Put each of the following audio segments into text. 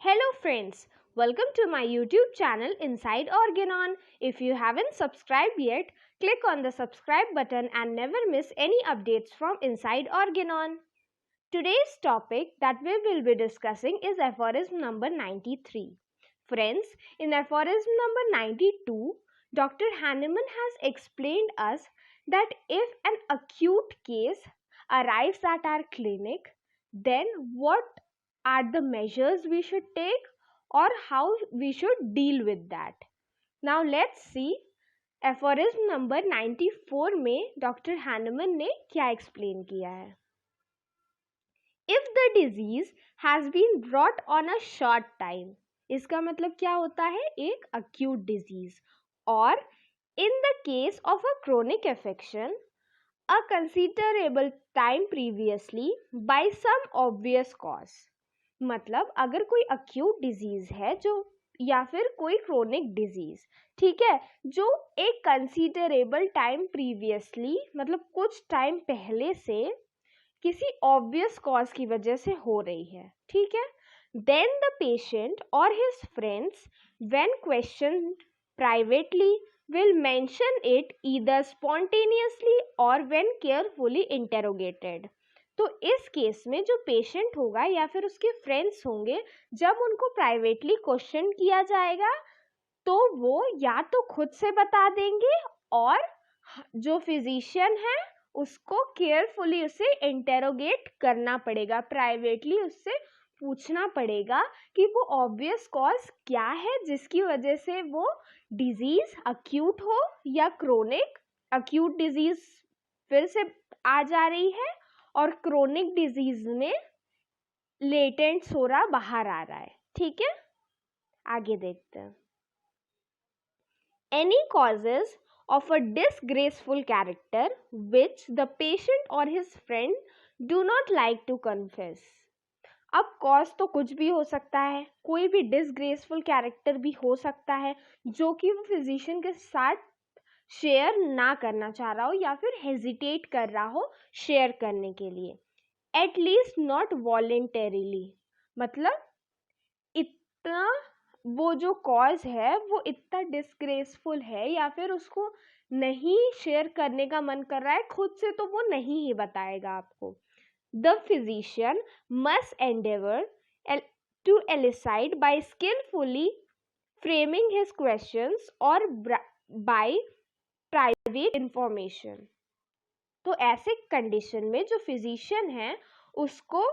Hello friends, welcome to my YouTube channel Inside Organon. If you haven't subscribed yet, click on the subscribe button and never miss any updates from Inside Organon. Today's topic that we will be discussing is aphorism number 93. Friends, in aphorism number 92, Dr. Hahnemann has explained us that if an acute case arrives at our clinic, then what are the measures we should take or how we should deal with that. Now let's see aphorism number 94 में doctor Hahnemann ने क्या explain किया है. If the disease has been brought on a short time, इसका मतलब क्या होता है, एक acute disease, और in the case of a chronic affection a considerable time previously by some obvious cause. मतलब अगर कोई अक्यूट डिजीज है जो या फिर कोई क्रोनिक डिजीज, ठीक है, जो एक कंसीडरेबल टाइम प्रीवियसली मतलब कुछ टाइम पहले से किसी ऑब्वियस कॉज की वजह से हो रही है, ठीक है, देन द पेशेंट और his friends when questioned privately will mention it either spontaneously or when carefully interrogated. तो इस केस में जो पेशेंट होगा या फिर उसके फ्रेंड्स होंगे, जब उनको प्राइवेटली क्वेश्चन किया जाएगा तो वो या तो खुद से बता देंगे और जो फिजिशियन है उसको केयरफुली उसे इंटेरोगेट करना पड़ेगा, प्राइवेटली उससे पूछना पड़ेगा कि वो ऑब्वियस कॉज क्या है जिसकी वजह से वो डिजीज अक्यूट हो या क्रोनिक. अक्यूट डिजीज फिर से आ जा रही है और क्रोनिक डिजीज में लेटेंट सोरा बाहर आ रहा है, ठीक है. आगे देखते हैं. Any causes of a disgraceful character which the patient or his friend do not like to confess. अब कॉज तो कुछ भी हो सकता है, कोई भी डिसग्रेसफुल कैरेक्टर भी हो सकता है जो कि वो फिजिशियन के साथ शेयर ना करना चाह रहा हो या फिर हेजिटेट कर रहा हो शेयर करने के लिए, एटलीस्ट नॉट वॉलेंटरीली. मतलब इतना वो जो कॉज है वो इतना डिसग्रेसफुल है या फिर उसको नहीं शेयर करने का मन कर रहा है खुद से, तो वो नहीं ही बताएगा आपको. The physician must endeavor to elicit by skillfully framing his questions or by private information. तो ऐसे कंडीशन में जो फिजिशियन है उसको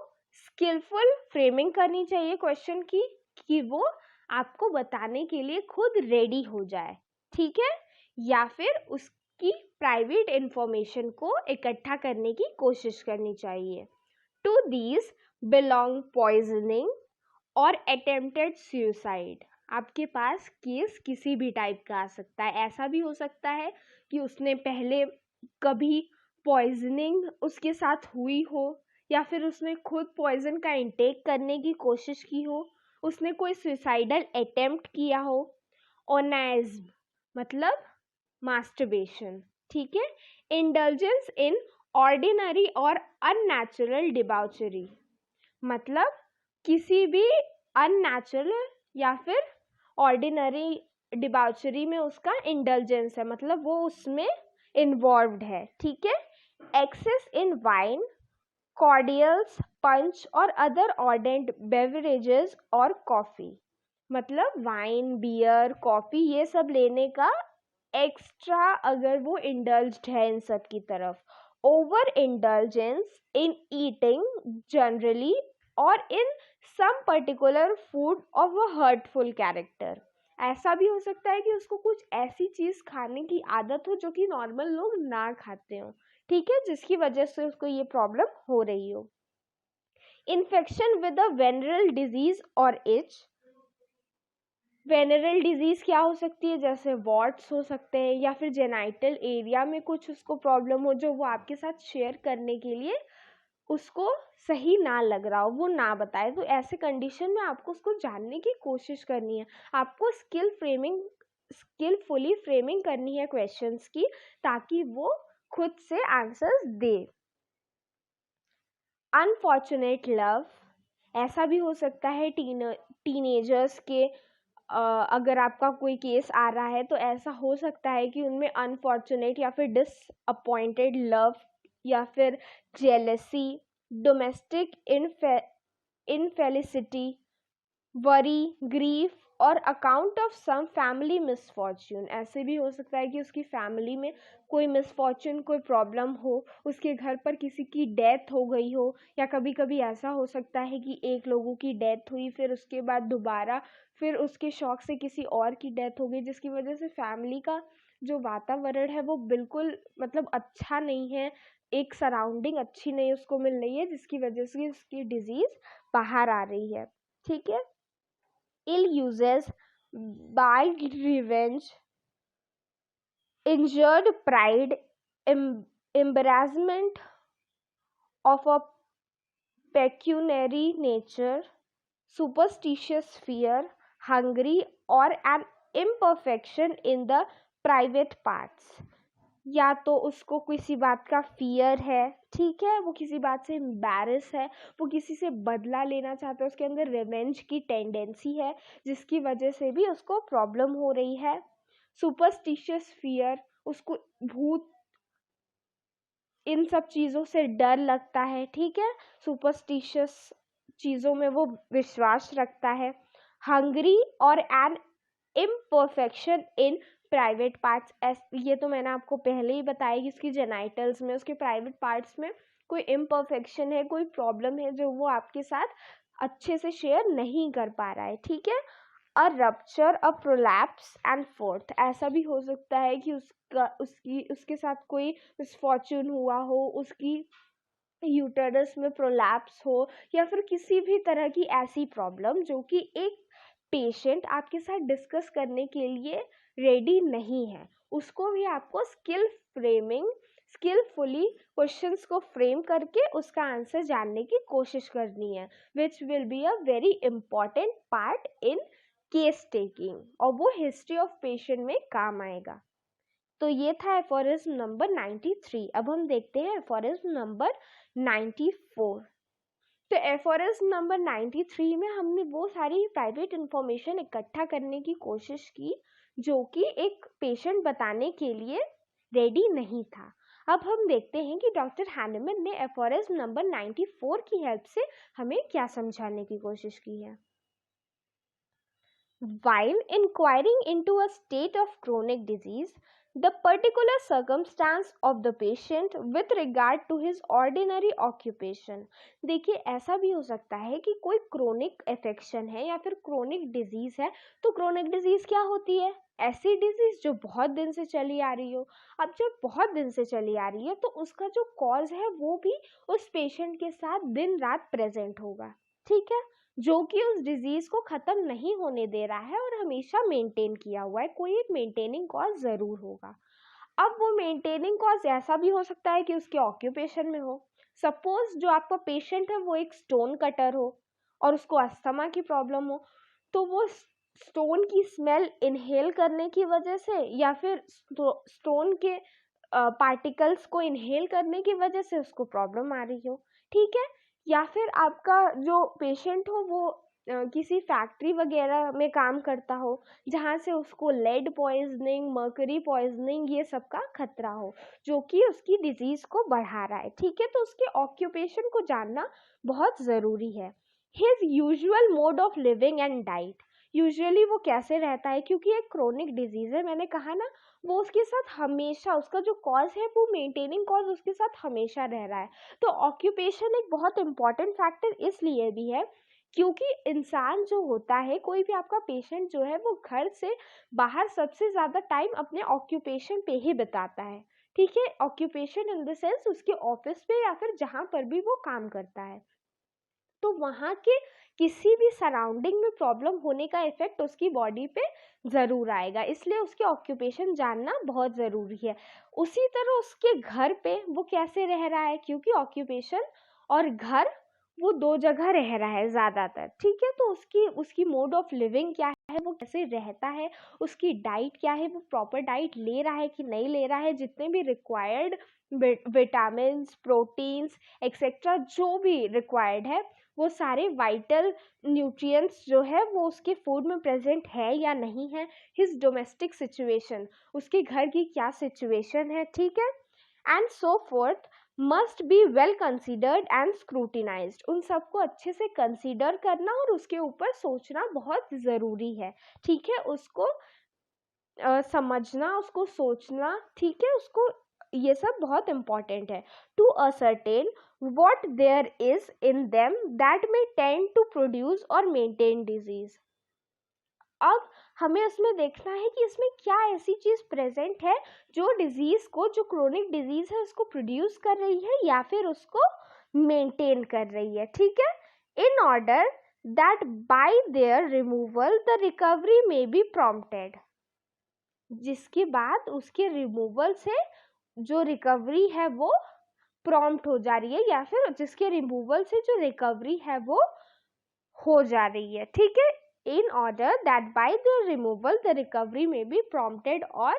स्किलफुल फ्रेमिंग करनी चाहिए क्वेश्चन की, कि वो आपको बताने के लिए खुद रेडी हो जाए, ठीक है, या फिर उसकी प्राइवेट इंफॉर्मेशन को इकट्ठा करने की कोशिश करनी चाहिए. टू दीज बिलोंग पॉइजनिंग और अटेम्प्टेड सुसाइड. आपके पास केस किसी भी टाइप का आ सकता है. ऐसा भी हो सकता है कि उसने पहले कभी पॉइजनिंग उसके साथ हुई हो या फिर उसने खुद पॉइजन का इंटेक करने की कोशिश की हो, उसने कोई सुसाइडल अटेम्प्ट किया हो. ओनाइज्म मतलब मास्टरबेशन, ठीक है. इंडल्जेंस इन ऑर्डिनरी और अननेचुरल डिबाउचरी, मतलब किसी भी अननेचुरल या फिर ऑर्डिनरी डिबाउचरी में उसका इंडल्जेंस है, मतलब वो उसमें इन्वॉल्व्ड है, ठीक है. एक्सेस इन वाइन, कॉर्डियल्स, पंच और अदर ऑर्डेंट बेवरेजेस और कॉफ़ी, मतलब वाइन, बियर, कॉफ़ी ये सब लेने का एक्स्ट्रा अगर वो इंडल्ज्ड है इन सब की तरफ. Over indulgence in eating generally और in some particular food of a hurtful character. ऐसा भी हो सकता है कि उसको कुछ ऐसी चीज़ खाने की आदत हो जो कि नॉर्मल लोग ना खाते हो, ठीक है, जिसकी वजह से उसको ये प्रॉब्लम हो रही हो. Infection with a venereal disease और इच. वेनरल डिजीज क्या हो सकती है, जैसे वॉट्स हो सकते हैं या फिर जेनाइटल एरिया में कुछ उसको प्रॉब्लम हो जो वो आपके साथ शेयर करने के लिए उसको सही ना लग रहा हो, वो ना बताए. तो ऐसे कंडीशन में आपको उसको जानने की कोशिश करनी है, आपको स्किलफुली फ्रेमिंग करनी है क्वेश्चंस की ताकि वो खुद से आंसर्स दे. अनफॉर्चुनेट लव ऐसा भी हो सकता है टीनेजर्स के अगर आपका कोई केस आ रहा है तो ऐसा हो सकता है कि उनमें अनफॉर्चुनेट या फिर डिसअपॉइंटेड लव या फिर jealousy, domestic infelicity, worry, grief और account of some family misfortune, ऐसे भी हो सकता है कि उसकी फैमिली में कोई मिसफॉर्च्यून, कोई प्रॉब्लम हो, उसके घर पर किसी की डेथ हो गई हो, या कभी कभी ऐसा हो सकता है कि एक लोगों की डेथ हुई फिर उसके बाद दोबारा फिर उसके शौक से किसी और की डेथ हो गई, जिसकी वजह से फैमिली का जो वातावरण है वो बिल्कुल मतलब अच्छा नहीं है, एक सराउंडिंग अच्छी नहीं उसको मिल रही है, जिसकी वजह से उसकी डिजीज बाहर आ रही है। ठीक है। ill uses, bile revenge, injured pride, embarrassment of a pecuniary nature, superstitious fear, hungry, or an imperfection in the private parts। या तो उसको किसी बात का फियर है, ठीक है, वो किसी बात से एम्बैरस है, वो किसी से बदला लेना चाहता है, उसके अंदर रिवेंज की टेंडेंसी है, जिसकी वजह से भी उसको प्रॉब्लम हो रही है। सुपरस्टिशियस फियर, उसको भूत इन सब चीज़ों से डर लगता है, ठीक है, सुपरस्टिशियस चीज़ों में वो विश्वास रखता है। हंग्री और an imperfection in private parts, ये तो मैंने आपको पहले ही बताया कि उसकी जेनाइटल्स में, उसके प्राइवेट पार्ट्स में कोई इम्परफेक्शन है, कोई प्रॉब्लम है जो वो आपके साथ अच्छे से शेयर नहीं कर पा रहा है। ठीक है। A rupture, a prolapse and fourth, ऐसा भी हो सकता है कि उसके साथ कोई मिसफॉर्च्यून हुआ हो, उसकी यूटेरस में प्रोलैप्स हो, या फिर किसी भी तरह की ऐसी प्रॉब्लम जो कि एक पेशेंट आपके साथ डिस्कस करने के लिए रेडी नहीं है, उसको भी आपको स्किलफुली क्वेश्चंस को फ्रेम करके उसका आंसर जानने की कोशिश करनी है, which will be a very important part in case taking, और वो हिस्ट्री ऑफ पेशेंट में काम आएगा। तो ये था एफोरिज्म नंबर 93। अब हम देखते हैं एफोरिज्म नंबर 94। तो एफोरिज्म नंबर 93 में हमने वो सारी प्राइवेट इंफॉर्मेशन इकट्ठा करने की कोशिश की जो कि एक पेशेंट बताने के लिए रेडी नहीं था। अब हम देखते हैं कि डॉक्टर हैनेमन ने एफोरिज्म नंबर 94 की हेल्प से हमें क्या समझाने की कोशिश की है। While inquiring into a state of chronic disease, the particular circumstance of the patient with regard to his ordinary occupation, देखिए ऐसा भी हो सकता है कि कोई क्रोनिक अफेक्शन है या फिर क्रोनिक डिजीज है। तो क्रोनिक डिजीज क्या होती है? ऐसी डिजीज जो बहुत दिन से चली आ रही हो। अब जब बहुत दिन से चली आ रही है तो उसका जो कॉज है वो भी उस पेशेंट के साथ दिन रात प्रेजेंट होगा, ठीक है, जो कि उस डिजीज को खत्म नहीं होने दे रहा है और हमेशा मेंटेन किया हुआ है, कोई एक मेंटेनिंग कॉज जरूर होगा। अब वो मेंटेनिंग कॉज ऐसा भी हो सकता है कि उसके ऑक्यूपेशन में हो। सपोज जो आपका पेशेंट है वो एक स्टोन कटर हो और उसको अस्थमा की प्रॉब्लम हो, तो वो स्टोन की स्मेल इनहेल करने की वजह से या फिर स्टोन के पार्टिकल्स को इनहेल करने की वजह से उसको प्रॉब्लम आ रही हो, ठीक है। या फिर आपका जो पेशेंट हो वो किसी फैक्ट्री वगैरह में काम करता हो जहाँ से उसको लेड पॉइजनिंग, मर्करी पॉइजनिंग ये सब का खतरा हो जो कि उसकी डिजीज को बढ़ा रहा है, ठीक है। तो उसके ऑक्यूपेशन को जानना बहुत ज़रूरी है। His usual mode of living and diet, usually वो कैसे रहता है, क्योंकि एक क्रोनिक डिजीज है, मैंने कहा ना, वो उसके साथ हमेशा, उसका जो कॉज है वो मेंटेनिंग कॉज उसके साथ हमेशा रह रहा है। तो ऑक्यूपेशन एक बहुत इंपॉर्टेंट फैक्टर इसलिए भी है क्योंकि इंसान जो होता है, कोई भी आपका पेशेंट जो है वो घर से बाहर सबसे ज़्यादा टाइम अपने ऑक्यूपेशन पे ही बिताता है, ठीक है। ऑक्यूपेशन इन द सेंस उसके ऑफिस पे या फिर जहाँ पर भी वो काम करता है, तो वहाँ के किसी भी सराउंडिंग में प्रॉब्लम होने का इफेक्ट उसकी बॉडी पे ज़रूर आएगा, इसलिए उसके ऑक्यूपेशन जानना बहुत ज़रूरी है। उसी तरह उसके घर पे वो कैसे रह रहा है, क्योंकि ऑक्यूपेशन और घर वो दो जगह रह रहा है ज़्यादातर, ठीक है। तो उसकी मोड ऑफ लिविंग क्या है, वो कैसे रहता है, उसकी डाइट क्या है, वो प्रॉपर डाइट ले रहा है कि नहीं ले रहा है, जितने भी रिक्वायर्ड विटामिन्स, प्रोटीन्स एक्सेट्रा जो भी रिक्वायर्ड है वो सारे वाइटल न्यूट्रिएंट्स जो है वो उसके फूड में प्रेजेंट है या नहीं है, हिज डोमेस्टिक सिचुएशन, उसके घर की क्या सिचुएशन है, ठीक है, and so fourth, must be well considered and scrutinised. उन सबको अच्छे से कंसिडर करना और उसके ऊपर सोचना बहुत ज़रूरी है, ठीक है, उसको समझना, उसको सोचना, ठीक है, उसको ये सब बहुत इम्पॉर्टेंट है। To ascertain what there is in them that may tend to produce or maintain disease। अब हमें उसमें देखना है कि इसमें क्या ऐसी चीज प्रेजेंट है जो डिजीज को, जो क्रोनिक डिजीज है उसको प्रोड्यूस कर रही है या फिर उसको मेंटेन कर रही है, ठीक है, in order that bye there removal the recovery में बी प्रॉम्प्टेड, जिसके बाद उसके रिमूवल से जो रिकवरी है वो प्रॉम्प्ट हो जा रही है, या फिर जिसके रिमूवल से जो रिकवरी है वो हो जा रही है, ठीक है, in order that by the removal the recovery में बी प्रॉम्प्टेड और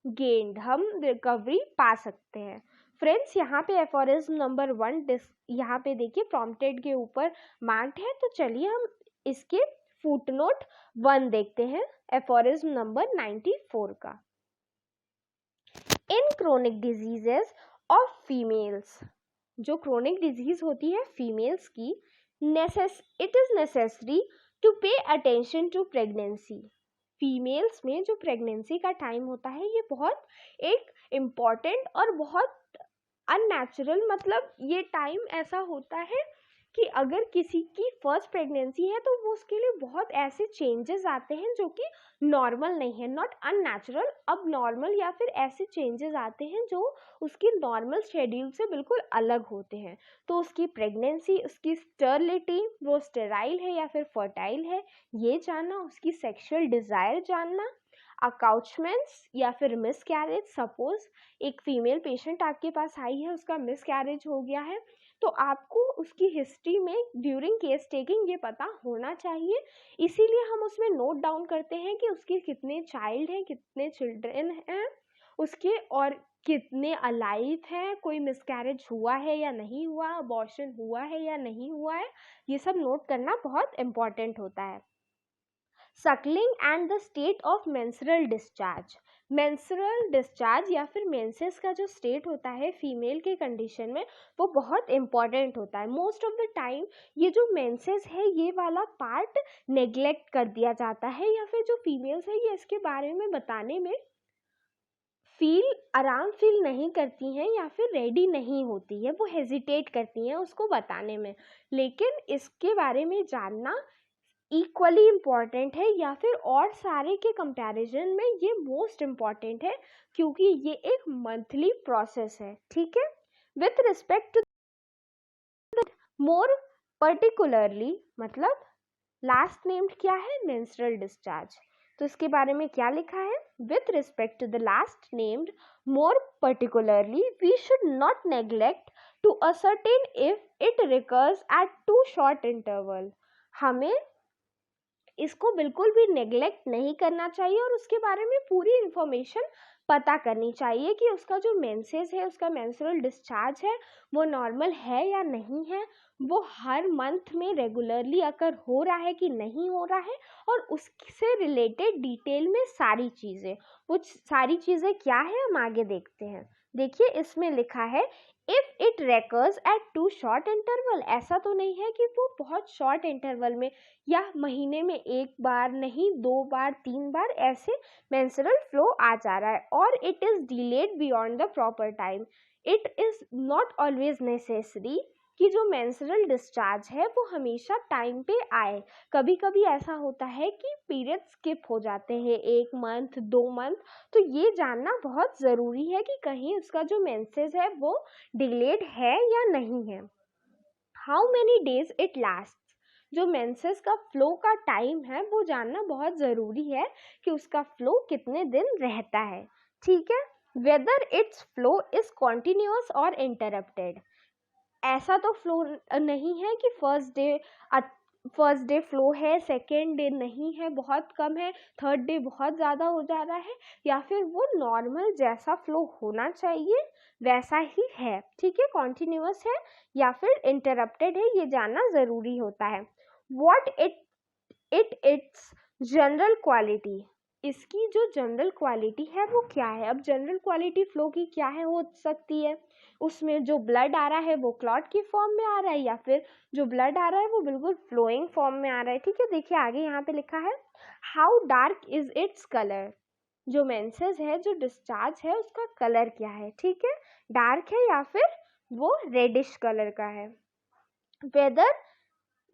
गेन्ड, हम रिकवरी पा सकते हैं। फ्रेंड्स, यहाँ पे एफोरिज्म नंबर 1 यहाँ पे देखिए प्रॉम्प्टेड के ऊपर मार्क्ड है, तो चलिए हम इसके फुटनोट 1 देखते हैं एफोरिज्म नंबर 94 का। In chronic diseases of females, जो क्रोनिक डिजीज होती है फीमेल्स की, it is necessary to pay attention to pregnancy. Females में जो प्रेगनेंसी का टाइम होता है ये बहुत एक इम्पॉर्टेंट और बहुत अननेचुरल, मतलब ये टाइम ऐसा होता है कि अगर किसी की फर्स्ट प्रेगनेंसी है तो वो उसके लिए बहुत ऐसे चेंजेस आते हैं जो कि नॉर्मल नहीं है, नॉट अननेचुरल, अब नॉर्मल, या फिर ऐसे चेंजेस आते हैं जो उसके नॉर्मल शेड्यूल से बिल्कुल अलग होते हैं। तो उसकी प्रेगनेंसी, उसकी स्टरलिटी, वो स्टेराइल है या फिर फर्टाइल है, ये जानना, उसकी सेक्सुअल डिज़ायर जानना, अकाउचमेंट्स या फिर मिस कैरेज, सपोज एक फीमेल पेशेंट आपके पास आई है, उसका मिस कैरेज हो गया है, तो आपको उसकी हिस्ट्री में ड्यूरिंग केस टेकिंग ये पता होना चाहिए, इसीलिए हम उसमें नोट डाउन करते हैं कि उसके कितने चाइल्ड हैं, कितने चिल्ड्रन हैं उसके, और कितने अलाइव हैं, कोई मिसकैरेज हुआ है या नहीं हुआ, अबॉर्शन हुआ है या नहीं हुआ है, ये सब नोट करना बहुत इम्पॉर्टेंट होता है। Suckling and the state of menstrual discharge, menstrual discharge या फिर मेंसेस का जो स्टेट होता है फीमेल के कंडीशन में वो बहुत इंपॉर्टेंट होता है। मोस्ट ऑफ द टाइम ये जो मेंसेस है ये वाला पार्ट नेग्लेक्ट कर दिया जाता है, या फिर जो फीमेल्स है ये इसके बारे में बताने में आराम फील नहीं करती हैं या फिर रेडी नहीं होती है, वो हेजिटेट करती हैं उसको बताने में, लेकिन इसके बारे में जानना इक्वली इम्पॉर्टेंट है, या फिर और सारे के कंपैरिजन में ये मोस्ट इम्पॉर्टेंट है, क्योंकि ये एक मंथली प्रोसेस है, ठीक है। With respect to more particularly, मतलब लास्ट नेम्ड क्या है, मेंस्ट्रुअल डिस्चार्ज, तो इसके बारे में क्या लिखा है, with respect to the last named more particularly we should not neglect to ascertain if it recurs at too short interval, हमें इसको बिल्कुल भी नेग्लेक्ट नहीं करना चाहिए और उसके बारे में पूरी इंफॉर्मेशन पता करनी चाहिए कि उसका जो मेंसेस है, उसका मेंस्ट्रुअल डिस्चार्ज है वो नॉर्मल है या नहीं है, वो हर मंथ में रेगुलरली अगर हो रहा है कि नहीं हो रहा है, और उससे रिलेटेड डिटेल में सारी चीज़ें, वो सारी चीज़ें क्या है हम आगे देखते हैं। देखिए इसमें लिखा है if it recurs at too short interval, ऐसा तो नहीं है कि वो बहुत शॉर्ट इंटरवल में या महीने में एक बार नहीं 2 बार 3 बार ऐसे मेंस्ट्रुअल फ्लो आ जा रहा है, और it is delayed beyond the proper time, it is not always necessary कि जो मेंस्ट्रुअल डिस्चार्ज है वो हमेशा टाइम पे आए, कभी कभी ऐसा होता है कि पीरियड स्किप हो जाते हैं 1 मंथ 2 मंथ, तो ये जानना बहुत ज़रूरी है कि कहीं उसका जो मेंसेस है वो डिलेड है या नहीं है। How many days it last, जो मेंसेस का फ्लो का टाइम है वो जानना बहुत ज़रूरी है कि उसका फ्लो कितने दिन रहता है, ठीक है। Whether it's flow is continuous और इंटरप्टेड, ऐसा तो फ्लो नहीं है कि first day first day flow है, सेकेंड डे नहीं है, बहुत कम है, थर्ड डे बहुत ज़्यादा हो जा रहा है, या फिर वो नॉर्मल जैसा फ्लो होना चाहिए वैसा ही है, ठीक है, कॉन्टिन्यूअस है या फिर इंटरप्टेड है, ये जानना ज़रूरी होता है। व्हाट इट्स जनरल क्वालिटी, इसकी जो जनरल क्वालिटी है वो क्या है। अब जनरल क्वालिटी फ्लो की क्या है हो सकती है, उसमें जो ब्लड आ रहा है वो क्लॉट की फॉर्म में आ रहा है या फिर जो ब्लड आ रहा है वो बिल्कुल फ्लोइंग फॉर्म में आ रहा है, ठीक है। देखिए आगे यहाँ पे लिखा है how dark is its colour, जो मेंसेस है, जो डिस्चार्ज है उसका कलर क्या है, ठीक है, डार्क है या फिर वो रेडिश कलर का है। Whether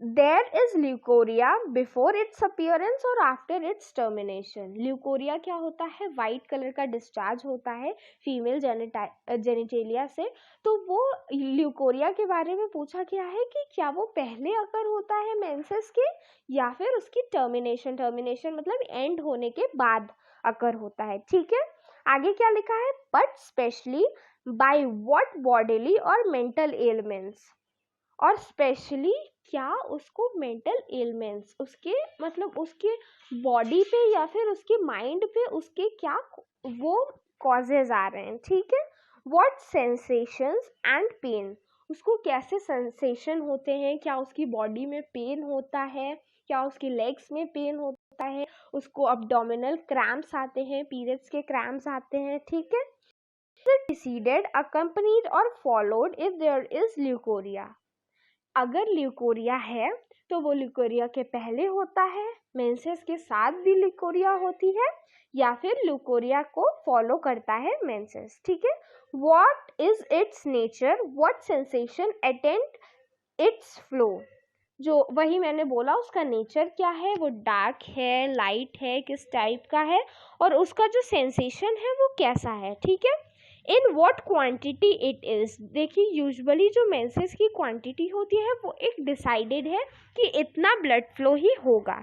there is leucorrhoea before its appearance और आफ्टर इट्स टर्मिनेशन। ल्यूकोरिया क्या होता है, वाइट कलर का डिस्चार्ज होता है फीमेल जेनिटेलिया से, तो वो ल्यूकोरिया के बारे में पूछा गया है कि क्या वो पहले अकर होता है मेंसेस के या फिर उसकी टर्मिनेशन मतलब एंड होने के बाद अकर होता है, ठीक है। आगे क्या लिखा है, but specially by what bodily और मेंटल एलिमेंट्स, और स्पेशली क्या उसको मेंटल एलिमेंट्स, उसके मतलब उसके बॉडी पे या फिर उसके माइंड पे उसके क्या वो कॉजेज आ रहे हैं, ठीक है। व्हाट सेंसेशंस एंड पेन, उसको कैसे सेंसेशन होते हैं, क्या उसकी बॉडी में पेन होता है, क्या उसकी लेग्स में पेन होता है, उसको अब्डोमिनल क्रैम्प्स आते हैं, पीरियड्स के क्रैम्प्स आते हैं, ठीक है। preceded, accompanied or followed if there is leukorrhea, अगर ल्यूकोरिया है तो वो ल्यूकोरिया के पहले होता है, मेंसेस के साथ भी ल्यूकोरिया होती है या फिर ल्यूकोरिया को फॉलो करता है मेंसेस, ठीक है। What is it's nature, what sensation attend it's flow, जो वही मैंने बोला उसका नेचर क्या है, वो डार्क है, लाइट है, किस टाइप का है, और उसका जो सेंसेशन है वो कैसा है, ठीक है। In what quantity it is, देखिए यूजुअली जो मेंसेस की क्वांटिटी होती है वो एक डिसाइडेड है कि इतना ब्लड फ्लो ही होगा,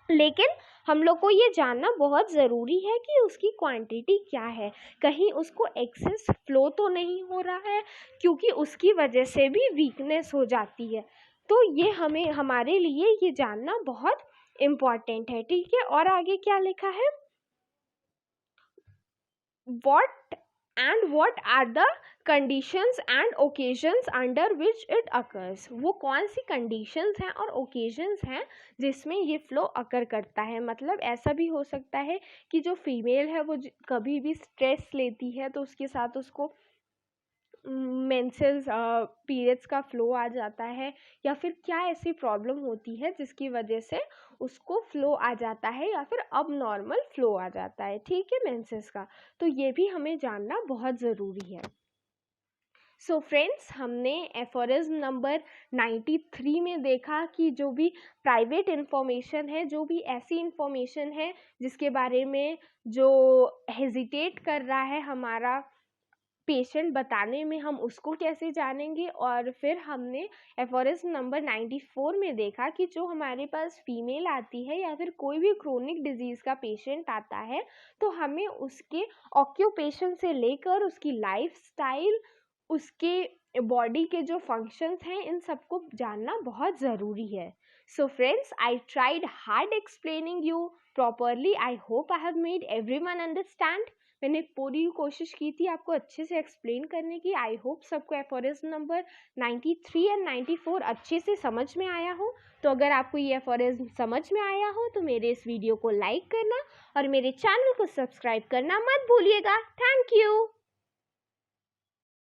लेकिन हम लोग को ये जानना बहुत ज़रूरी है कि उसकी क्वांटिटी क्या है, कहीं उसको एक्सेस फ्लो तो नहीं हो रहा है, क्योंकि उसकी वजह से भी वीकनेस हो जाती है, तो ये हमारे लिए ये जानना बहुत इम्पॉर्टेंट है, ठीक है। और आगे क्या लिखा है, what are the conditions and occasions under which it occurs, वो कौन सी conditions हैं और occasions हैं जिसमें ये फ्लो अकर करता है। मतलब ऐसा भी हो सकता है कि जो फीमेल है वो कभी भी स्ट्रेस लेती है तो उसके साथ उसको मेंसेस पीरियड्स का फ्लो आ जाता है, या फिर क्या ऐसी प्रॉब्लम होती है जिसकी वजह से उसको फ्लो आ जाता है या फिर अब नॉर्मल फ्लो आ जाता है, ठीक है, मेंसेस का, तो ये भी हमें जानना बहुत ज़रूरी है। सो फ्रेंड्स, हमने एफोरिज्म नंबर 93 में देखा कि जो भी प्राइवेट इन्फॉर्मेशन है, जो भी ऐसी इन्फॉर्मेशन है जिसके बारे में जो हेजिटेट कर रहा है हमारा पेशेंट बताने में, हम उसको कैसे जानेंगे। और फिर हमने एफोरिज्म नंबर 94 में देखा कि जो हमारे पास फीमेल आती है या फिर कोई भी क्रोनिक डिजीज़ का पेशेंट आता है तो हमें उसके ऑक्यूपेशन से लेकर उसकी लाइफस्टाइल, उसके बॉडी के जो फंक्शंस हैं, इन सबको जानना बहुत ज़रूरी है। So friends, I tried hard explaining you properly, I hope I have made everyone understand. मैंने पूरी कोशिश की थी आपको अच्छे से एक्सप्लेन करने की। आई होप सबको एफोरिज्म नंबर 93 एंड 94 अच्छे से समझ में आया हो। तो अगर आपको ये एफोरिज्म समझ में आया हो तो मेरे इस वीडियो को लाइक करना और मेरे चैनल को सब्सक्राइब करना मत भूलिएगा। Thank you.